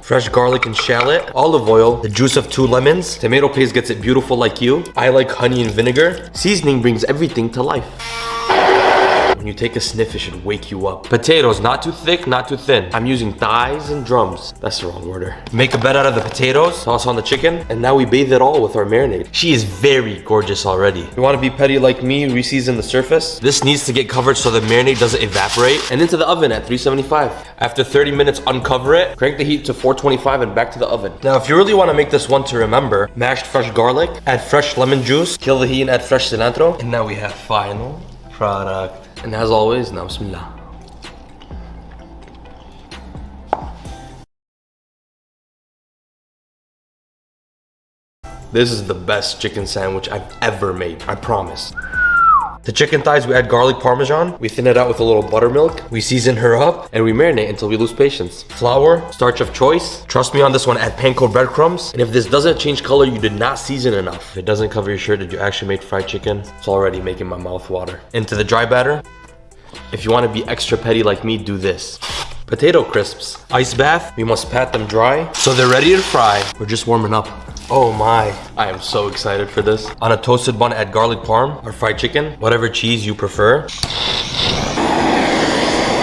fresh garlic and shallot, olive oil, the juice of 2 lemons. Tomato paste gets it beautiful like you. I like honey and vinegar. Seasoning brings everything to life. When you take a sniff, it should wake you up. Potatoes, not too thick, not too thin. I'm using thighs and drums. That's the wrong order. Make a bed out of the potatoes, toss on the chicken, and now we bathe it all with our marinade. She is very gorgeous already. You want to be petty like me, reseason the surface. This needs to get covered so the marinade doesn't evaporate. And into the oven at 375. After 30 minutes, uncover it, crank the heat to 425 and back to the oven. Now, if you really want to make this one to remember, mashed fresh garlic, add fresh lemon juice, kill the heat and add fresh cilantro. And now we have final product. And as always, now bismillah. This is the best chicken sandwich I've ever made, I promise. The chicken thighs, we add garlic parmesan, we thin it out with a little buttermilk, we season her up, and we marinate until we lose patience. Flour, starch of choice. Trust me on this one, add panko breadcrumbs. And if this doesn't change color, you did not season enough. If it doesn't cover your shirt that you actually made fried chicken, it's already making my mouth water. Into the dry batter. If you want to be extra petty like me, do this. Potato crisps. Ice bath, we must pat them dry so they're ready to fry. We're just warming up. Oh my, I am so excited for this. On a toasted bun, add garlic parm or fried chicken, whatever cheese you prefer.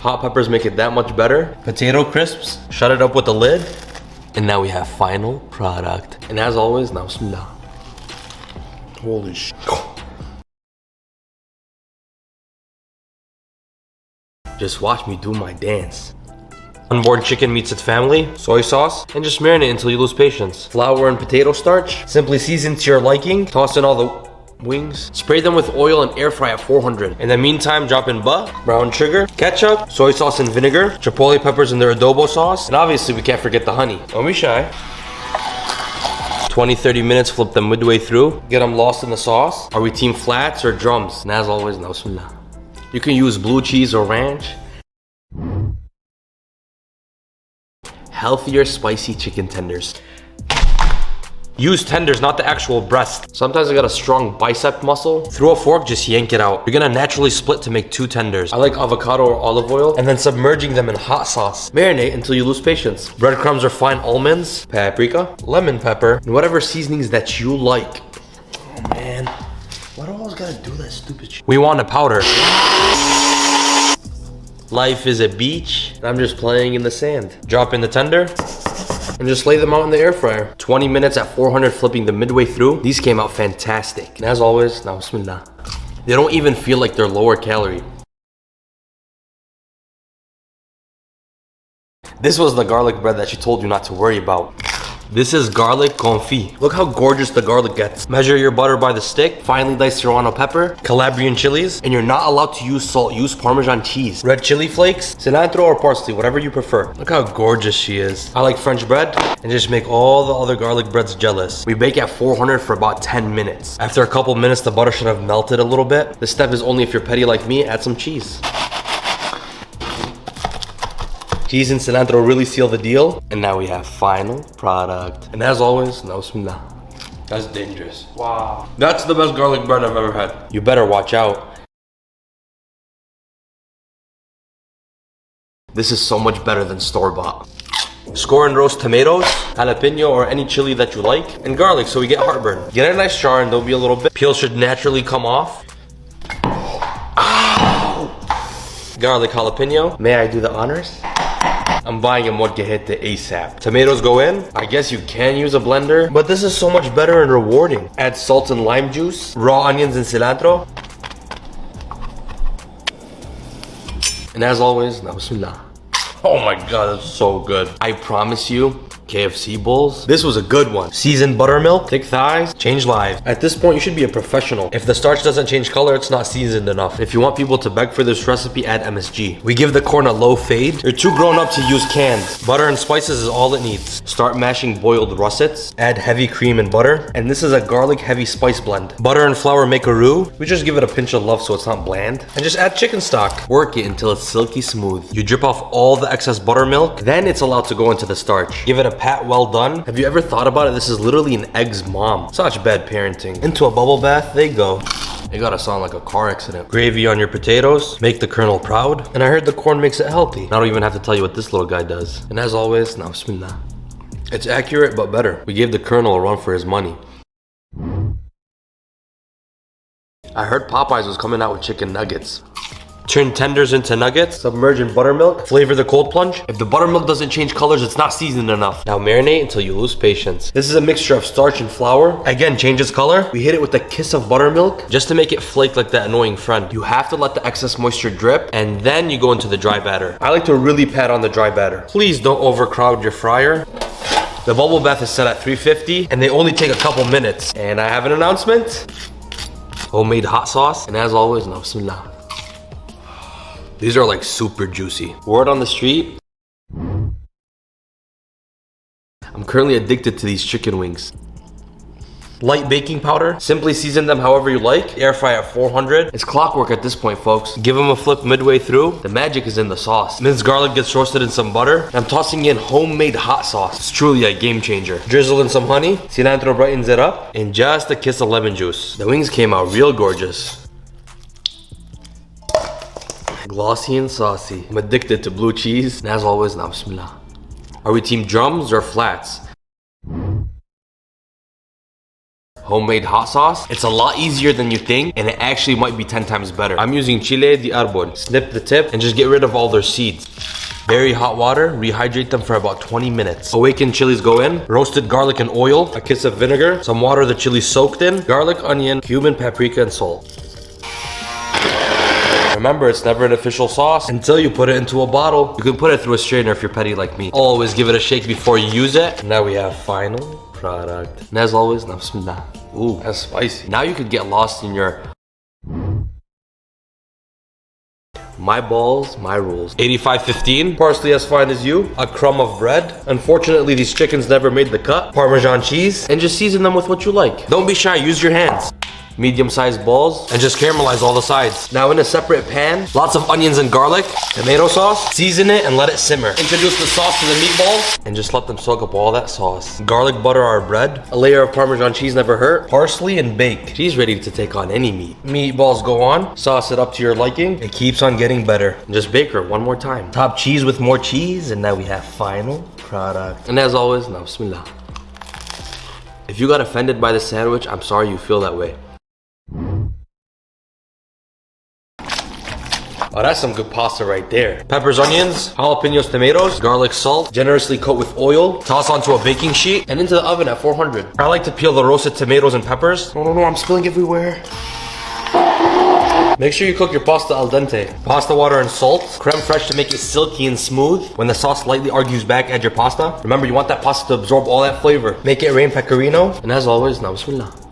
Hot peppers make it that much better. Potato crisps, shut it up with the lid. And now we have final product. And as always, now bismillah. Holy sh. Just watch me do my dance. Unborn chicken meets its family, soy sauce, and just marinate until you lose patience. Flour and potato starch, simply season to your liking. Toss in all the wings. Spray them with oil and air fry at 400. In the meantime, drop in butter, brown sugar, ketchup, soy sauce and vinegar, chipotle peppers in their adobo sauce, and obviously we can't forget the honey. Don't be shy. 20-30 minutes, flip them midway through. Get them lost in the sauce. Are we team flats or drums? And as always, now bismillah. You can use blue cheese or ranch. Healthier, spicy chicken tenders. Use tenders, not the actual breast. Sometimes I got a strong bicep muscle. Through a fork, just yank it out. You're gonna naturally split to make 2 tenders. I like avocado or olive oil, and then submerging them in hot sauce. Marinate until you lose patience. Breadcrumbs or fine almonds, paprika, lemon pepper, and whatever seasonings that you like. Oh man, why do I always gotta do that stupid shit? We want a powder. Life is a beach, and I'm just playing in the sand. Drop in the tender, and just lay them out in the air fryer. 20 minutes at 400, flipping them midway through. These came out fantastic. And as always, now bismillah. They don't even feel like they're lower calorie. This was the garlic bread that she told you not to worry about. This is garlic confit. Look how gorgeous the garlic gets. Measure your butter by the stick. Finely diced serrano pepper, Calabrian chilies, and you're not allowed to use salt. Use Parmesan cheese. Red chili flakes, cilantro or parsley, whatever you prefer. Look how gorgeous she is. I like French bread and just make all the other garlic breads jealous. We bake at 400 for about 10 minutes. After a couple minutes, the butter should have melted a little bit. This step is only if you're petty like me. Add some cheese. Cheese and cilantro really seal the deal. And now we have final product. And as always, now bismillah. That's dangerous. Wow. That's the best garlic bread I've ever had. You better watch out. This is so much better than store-bought. Score and roast tomatoes, jalapeno or any chili that you like, and garlic so we get heartburn. Get a nice jar and there'll be a little bit. Peel should naturally come off. Ow! Garlic jalapeno. May I do the honors? I'm buying a molcajete ASAP. Tomatoes go in. I guess you can use a blender, but this is so much better and rewarding. Add salt and lime juice, raw onions and cilantro. And as always, now bismillah. Oh my god, that's so good. I promise you, KFC bowls. This was a good one. Seasoned buttermilk, thick thighs, change lives. At this point, you should be a professional. If the starch doesn't change color, it's not seasoned enough. If you want people to beg for this recipe, add MSG. We give the corn a low fade. You're too grown up to use canned. Butter and spices is all it needs. Start mashing boiled russets. Add heavy cream and butter. And this is a garlic heavy spice blend. Butter and flour make a roux. We just give it a pinch of love so it's not bland. And just add chicken stock. Work it until it's silky smooth. You drip off all the excess buttermilk. Then it's allowed to go into the starch. Give it a pat well done. Have you ever thought about it? This is literally an egg's mom. Such bad parenting. Into a bubble bath they go. It gotta sound like a car accident. Gravy on your potatoes. Make the colonel proud. And I heard the corn makes it healthy. I don't even have to tell you what this little guy does. And as always, now bismillah. It's accurate but better. We gave the Colonel a run for his money. I heard Popeyes was coming out with chicken nuggets. Turn tenders into nuggets, submerge in buttermilk, flavor the cold plunge. If the buttermilk doesn't change colors, it's not seasoned enough. Now marinate until you lose patience. This is a mixture of starch and flour. Again, changes color. We hit it with a kiss of buttermilk just to make it flake like that annoying friend. You have to let the excess moisture drip and then you go into the dry batter. I like to really pat on the dry batter. Please don't overcrowd your fryer. The bubble bath is set at 350 and they only take a couple minutes. And I have an announcement. Homemade hot sauce. And as always, no bismillah. These are like super juicy. Word on the street. I'm currently addicted to these chicken wings. Light baking powder. Simply season them however you like. Air fry at 400. It's clockwork at this point, folks. Give them a flip midway through. The magic is in the sauce. Minced garlic gets roasted in some butter. I'm tossing in homemade hot sauce. It's truly a game changer. Drizzle in some honey. Cilantro brightens it up. And just a kiss of lemon juice. The wings came out real gorgeous. Glossy and saucy. I'm addicted to blue cheese. And as always, now bismillah. Are we team drums or flats? Homemade hot sauce. It's a lot easier than you think, and it actually might be 10 times better. I'm using chile de árbol. Snip the tip and just get rid of all their seeds. Very hot water, rehydrate them for about 20 minutes. Awakened chilies go in, roasted garlic and oil, a kiss of vinegar, some water the chili soaked in, garlic, onion, cumin, paprika, and salt. Remember, it's never an official sauce until you put it into a bottle. You can put it through a strainer if you're petty like me. Always give it a shake before you use it. Now we have final product. And as always, now bismillah. Ooh, that's spicy. Now you could get lost in your... My balls, my rules. 85-15, parsley as fine as you, a crumb of bread. Unfortunately, these chickens never made the cut. Parmesan cheese, and just season them with what you like. Don't be shy, use your hands. Medium-sized balls, and just caramelize all the sides. Now in a separate pan, lots of onions and garlic, tomato sauce, season it and let it simmer. Introduce the sauce to the meatballs, and just let them soak up all that sauce. Garlic butter our bread, a layer of Parmesan cheese never hurt, parsley and bake. She's ready to take on any meat. Meatballs go on, sauce it up to your liking. It keeps on getting better. And just bake her one more time. Top cheese with more cheese, and now we have final product. And as always, now bismillah. If you got offended by the sandwich, I'm sorry you feel that way. Oh, that's some good pasta right there. Peppers, onions, jalapenos, tomatoes, garlic, salt, generously coat with oil, toss onto a baking sheet, and into the oven at 400. I like to peel the roasted tomatoes and peppers. No, I'm spilling everywhere. Make sure you cook your pasta al dente. Pasta water and salt. Creme fraiche to make it silky and smooth. When the sauce slightly argues back, add your pasta. Remember, you want that pasta to absorb all that flavor. Make it rain pecorino. And as always, now bismillah.